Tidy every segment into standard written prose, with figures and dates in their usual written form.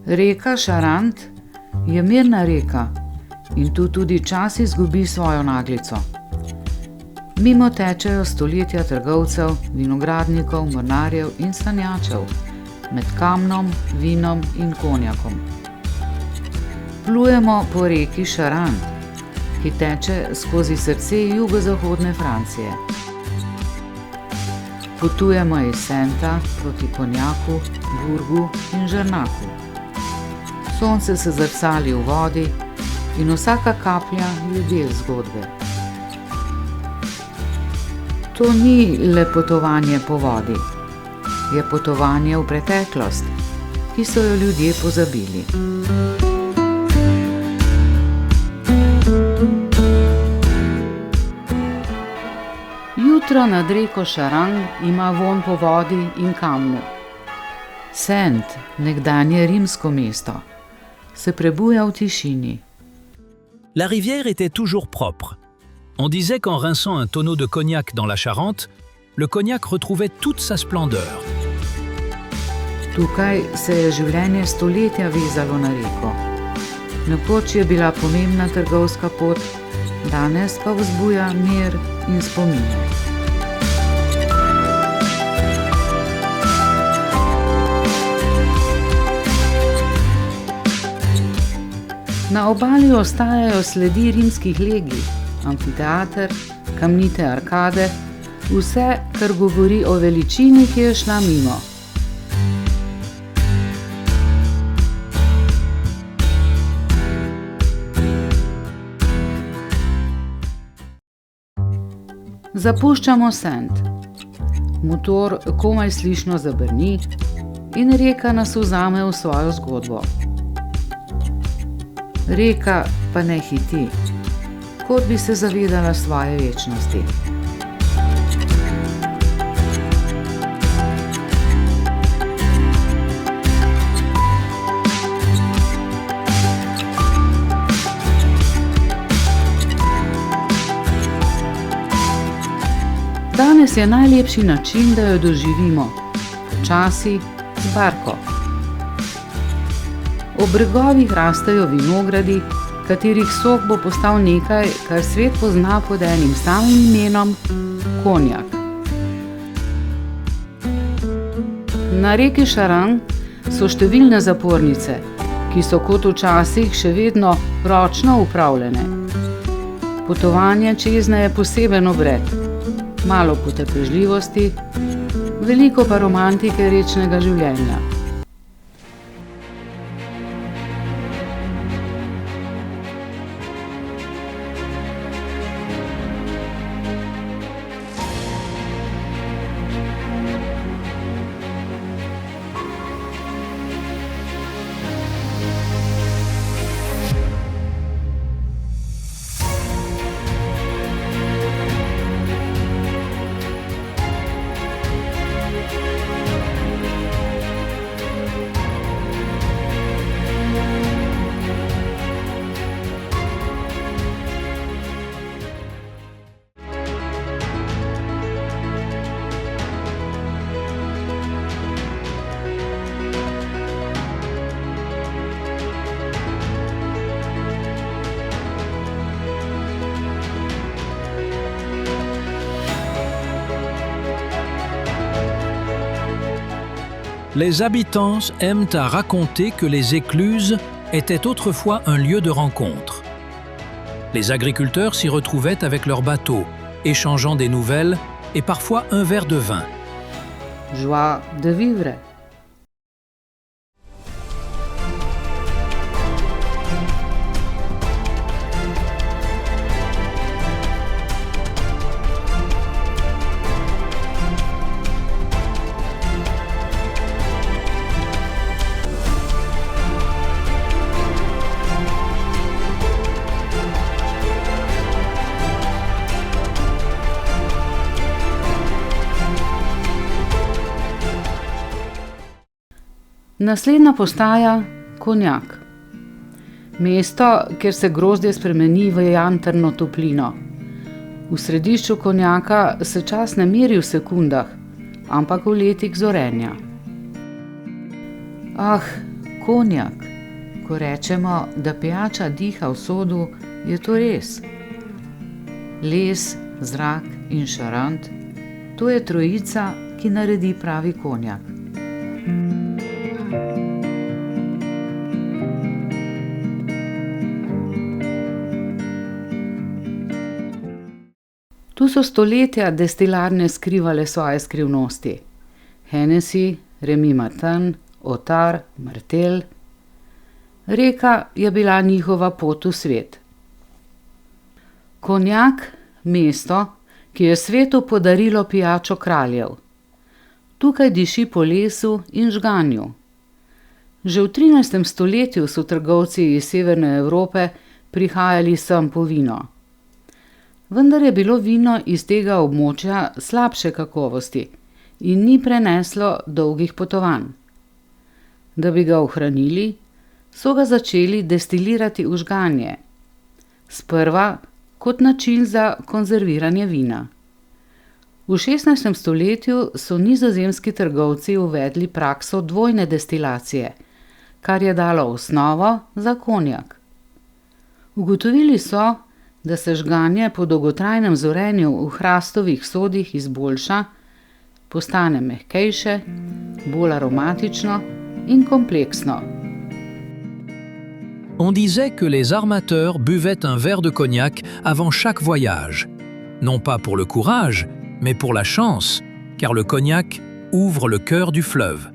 Reka Charente je mirna reka in tu tudi čas izgubi svojo naglico. Mimo tečejo stoletja trgovcev, vinogradnikov, mornarjev in sanjačev, med kamnom, vinom in konjakom. Plujemo po reki Charente, ki teče skozi srce jugozahodne Francije. Potujemo iz Senta proti Konjaku, Burgu in Žernaku. Sonce se zrcali v vodi in vsaka kaplja je del zgodbe. To ni le potovanje po vodi, je potovanje v preteklost, ki so jo ljudje pozabili. Jutro nad reko Charente ima vonj po vodi in kamnu. Sent, nekdanje rimsko mesto, se prebuja v tišini. La rivière était toujours propre. On disait qu'en rinçant un tonneau de cognac dans la Charente, le cognac retrouvait toute sa splendeur. Tukaj se je življenje stoletja vezalo na reko. Nekoč je bila pomembna trgovska pot, danes pa vzbuja mir in spomine. Na obali ostajajo sledi rimskih legij, amfiteater, kamnite arkade, vse, kar govori o veličini, ki je šla mimo. Zapuščamo Sent. Motor komaj slišno zabrni in reka nas vzame v svojo zgodbo. Reka pa ne hiti, kot bi se zavedala svoje večnosti. Danes je najlepši način, da jo doživimo, počasi, z barko. Ob bregovih rastejo vinogradi, katerih sok bo postal nekaj, kar svet pozna pod enim samim imenom – konjak. Na reki Charente so številne zapornice, ki so kot včasih še vedno ročno upravljene. Potovanje čezne je poseben obred, malo potrpežljivosti, veliko pa romantike rečnega življenja. Les habitants aiment à raconter que les écluses étaient autrefois un lieu de rencontre. Les agriculteurs s'y retrouvaient avec leurs bateaux, échangeant des nouvelles et parfois un verre de vin. Joie de vivre. Naslednja postaja Konjak. Mesto, kjer se grozdje spremeni v jantrno toplino. V središču Konjaka se čas ne meri v sekundah, ampak v letih zorenja. Ah, Konjak. Ko rečemo, da pijača diha v sodu, je to res. Les, zrak in šarant, to je trojica, ki naredi pravi konjak. Tu so stoletja destilarne skrivale svoje skrivnosti. Hennessy, Remy Martin, Otar, Martel. Reka je bila njihova pot v svet. Konjak, mesto, ki je svetu podarilo pijačo kraljev. Tukaj diši po lesu in žganju. Že v 13. stoletju so trgovci iz severne Evrope prihajali sem po vino. Vendar je bilo vino iz tega območja slabše kakovosti in ni preneslo dolgih potovanj. Da bi ga ohranili, so ga začeli destilirati v žganje. Sprva kot način za konzerviranje vina. V 16. stoletju so nizozemski trgovci uvedli prakso dvojne destilacije, kar je dalo osnovo za konjak. Ugotovili so, da se žganje po dolgotrajnem zorenju v hrastovih sodih izboljša, postane mehkejše, bolj aromatično in kompleksno. On disait que les armateurs buvaient un verre de cognac avant chaque voyage, non pas pour le courage, mais pour la chance, car le cognac ouvre le cœur du fleuve.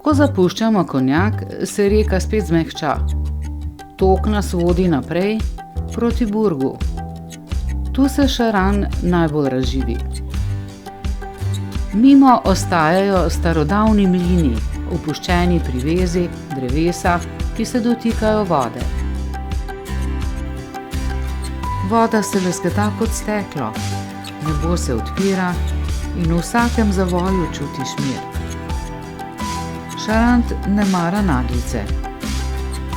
Ko zapuščamo konjak, se reka spet zmehča. Tok nas vodi naprej proti Burgu. Tu se šaran najbolj razživi. Mimo ostajajo starodavni mlini, opuščeni privezi, drevesa, ki se dotikajo vode. Voda se lesketa kot steklo, nebo se odpira in v vsakem zavoju čutiš mir. Šarant ne mara naglice.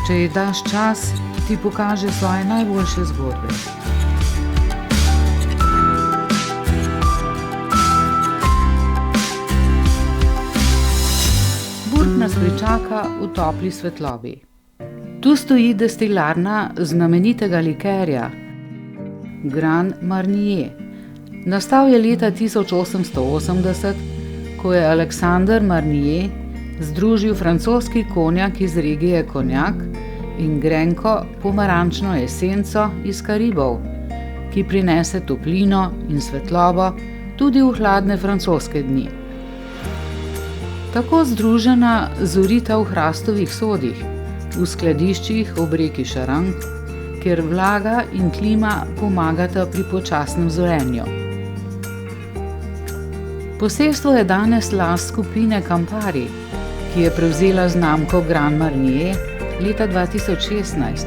Če ji daš čas, ti pokaže svoje najboljše zgodbe. Burg nas pričaka v topli svetlobi. Tu stoji destilarna znamenitega likerja, Grand Marnier. Nastal je leta 1880, ko je Alexander Marnier združil francoski konjak iz regije Konjak in grenko pomarančno esenco iz Karibov, ki prinese toplino in svetlobo tudi v hladne francoske dni. Tako združena zorita v hrastovih sodih, v skladiščih ob reki Šarang, kjer vlaga in klima pomagata pri počasnem zorenju. Posestvo je danes last skupine Campari, ki je prevzela znamko Grand Marnier leta 2016.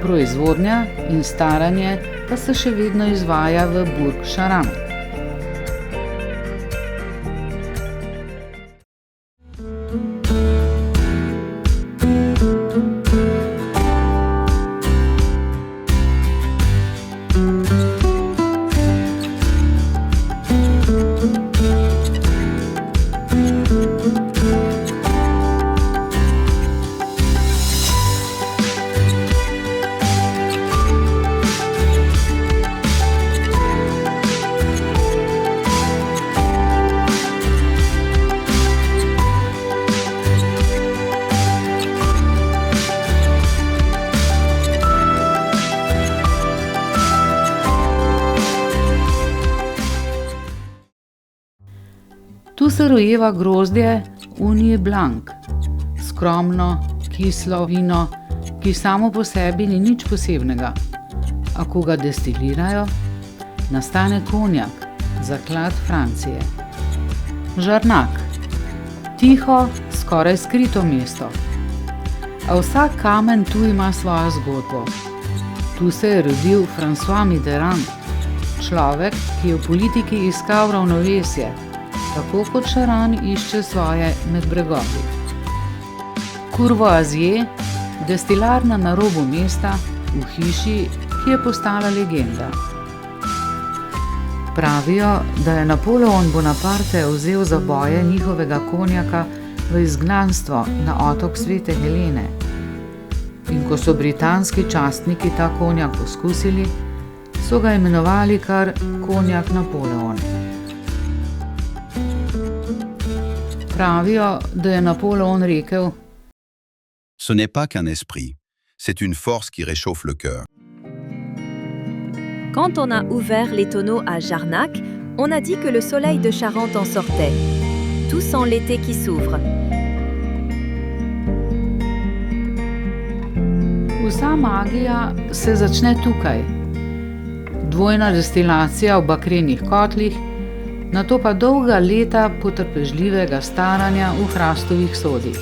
Proizvodnja in staranje pa se še vedno izvaja v Burg Šarang. Tu se rojeva grozdje Ugni Blanc, skromno, kislo vino, ki samo po sebi ni nič posebnega. A ko ga destilirajo, nastane konjak, zaklad Francije. Žarnak, tiho, skoraj skrito mesto. A vsak kamen tu ima svojo zgodbo. Tu se je rodil François Mitterrand, človek, ki je v politiki iskal ravnovesje, tako kot Šaran išče svoje med bregovi. Courvoisier, destilarna na robu mesta, v hiši, ki je postala legenda. Pravijo, da je Napoleon Bonaparte vzel za boje njihovega konjaka v izgnanstvo na otok Svete Helene. In ko so britanski častniki ta konjak poskusili, so ga imenovali kar konjak Napoleon. Pravijo, da je Napoleon rekel: Ce n'est pas qu'un esprit, c'est une force qui réchauffe le cœur. Quand on a ouvert les tonneaux à Jarnac, on a dit que le soleil de Charente en sortait. Tout sent l'été qui s'ouvre. Vsa magija se začne tukaj. Dvojna destilacija v bakrenih kotlih, nato pa dolga leta potrpežljivega staranja v hrastovih sodih.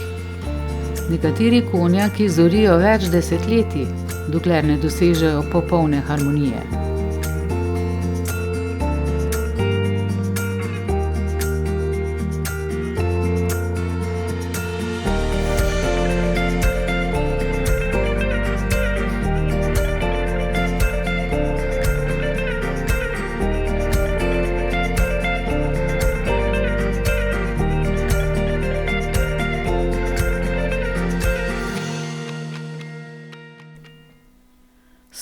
Nekateri konjaki zorijo več desetletij, dokler ne dosežejo popolne harmonije.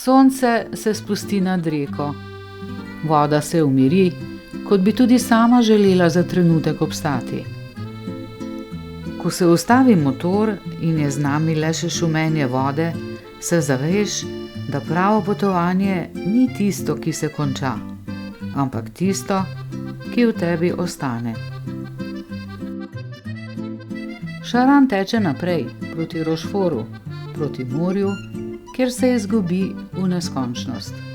Sonce se spusti nad reko. Voda se umiri, kot bi tudi sama želela za trenutek obstati. Ko se ustavi motor in je z nami le še šumenje vode, se zaveš, da pravo potovanje ni tisto, ki se konča, ampak tisto, ki v tebi ostane. Šaran teče naprej, proti Rošforu, proti morju, kjer se izgubi v neskončnost.